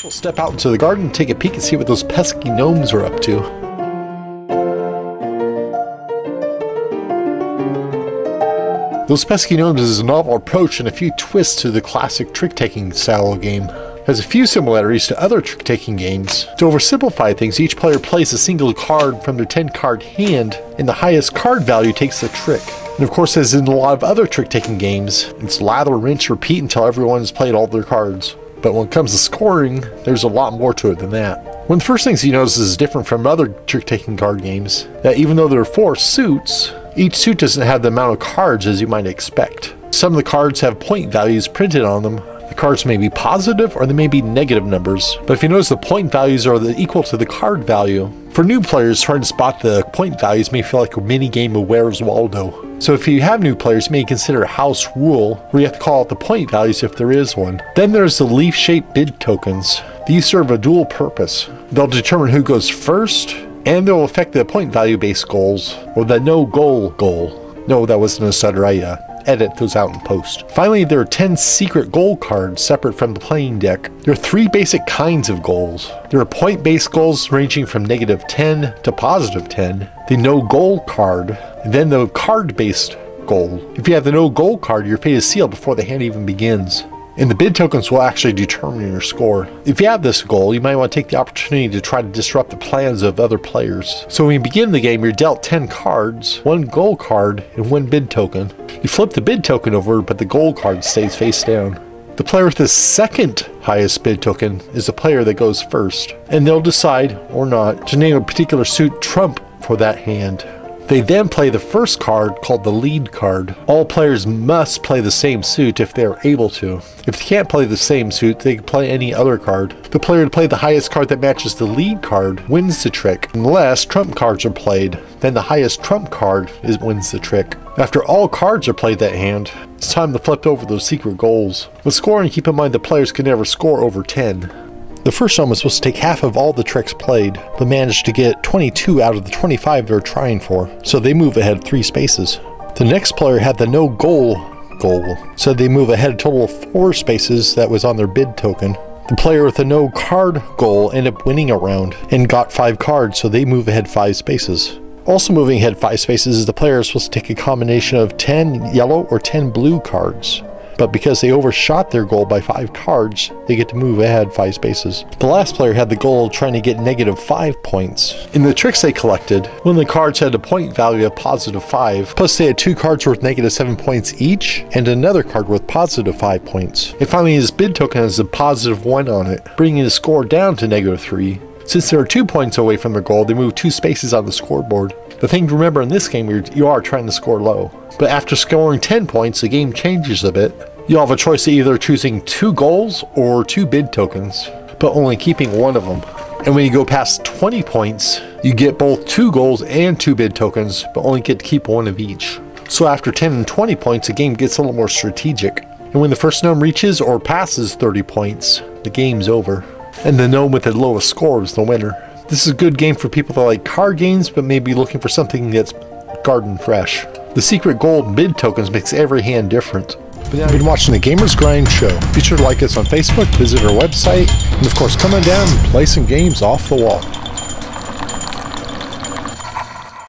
we'll step out into the garden and take a peek and see what those pesky gnomes are up to. Those Pesky Gnomes is a novel approach and a few twists to the classic trick-taking style of game. It has a few similarities to other trick-taking games. To oversimplify things, each player plays a single card from their 10-card hand, and the highest card value takes the trick. And of course, as in a lot of other trick-taking games, it's lather, rinse, repeat until everyone has played all their cards. But when it comes to scoring, there's a lot more to it than that. One of the first things you notice is different from other trick-taking card games, that even though there are 4 suits, each suit doesn't have the amount of cards as you might expect. Some of the cards have point values printed on them. The cards may be positive or they may be negative numbers, but if you notice, the point values are equal to the card value. For new players, trying to spot the point values may feel like a mini game of Where's Waldo. So if you have new players, you may consider a house rule where you have to call out the point values if there is one. Then there's the leaf-shaped bid tokens. These serve a dual purpose. They'll determine who goes first, and they'll affect the point value based goals, or the no goal goal. No, that wasn't a stutter, I edit those out in post. Finally, there are 10 secret goal cards separate from the playing deck. There are 3 basic kinds of goals. There are point based goals ranging from -10 to +10, the no goal card, and then the card based goal. If you have the no goal card, your fate is sealed before the hand even begins. And the bid tokens will actually determine your score. If you have this goal, you might want to take the opportunity to try to disrupt the plans of other players. So when you begin the game, you're dealt 10 cards, 1 goal card, and 1 bid token. You flip the bid token over, but the goal card stays face down. The player with the second highest bid token is the player that goes first, and they'll decide, or not, to name a particular suit trump for that hand. They then play the first card, called the lead card. All players must play the same suit if they are able to. If they can't play the same suit, they can play any other card. The player to play the highest card that matches the lead card wins the trick. Unless trump cards are played, then the highest trump card wins the trick. After all cards are played that hand, it's time to flip over those secret goals. With scoring, keep in mind that players can never score over 10. The first gnome is supposed to take half of all the tricks played, but managed to get 22 out of the 25 they're trying for, so they move ahead 3 spaces. The next player had the no goal, so they move ahead a total of 4 spaces that was on their bid token. The player with the no card goal ended up winning a round and got 5 cards, so they move ahead 5 spaces. Also moving ahead 5 spaces is the player is supposed to take a combination of 10 yellow or 10 blue cards. But because they overshot their goal by 5 cards, they get to move ahead 5 spaces. The last player had the goal of trying to get -5 points. In the tricks they collected, one of the cards had a point value of +5, plus they had 2 cards worth -7 points each, and another card worth +5 points. And finally, his bid token has a +1 on it, bringing the score down to -3. Since there are 2 points away from their goal, they move 2 spaces on the scoreboard. The thing to remember in this game, you are trying to score low. But after scoring 10 points, the game changes a bit. You'll have a choice of either choosing 2 goals or 2 bid tokens, but only keeping 1 of them. And when you go past 20 points, you get both 2 goals and 2 bid tokens, but only get to keep 1 of each. So after 10 and 20 points, the game gets a little more strategic. And when the first gnome reaches or passes 30 points, the game's over. And the gnome with the lowest score is the winner. This is a good game for people that like card games, but maybe looking for something that's garden fresh. The secret gold bid tokens makes every hand different. You've been watching the Gamer's Grind Show. Be sure to like us on Facebook, visit our website, and of course come on down and play some games off the wall.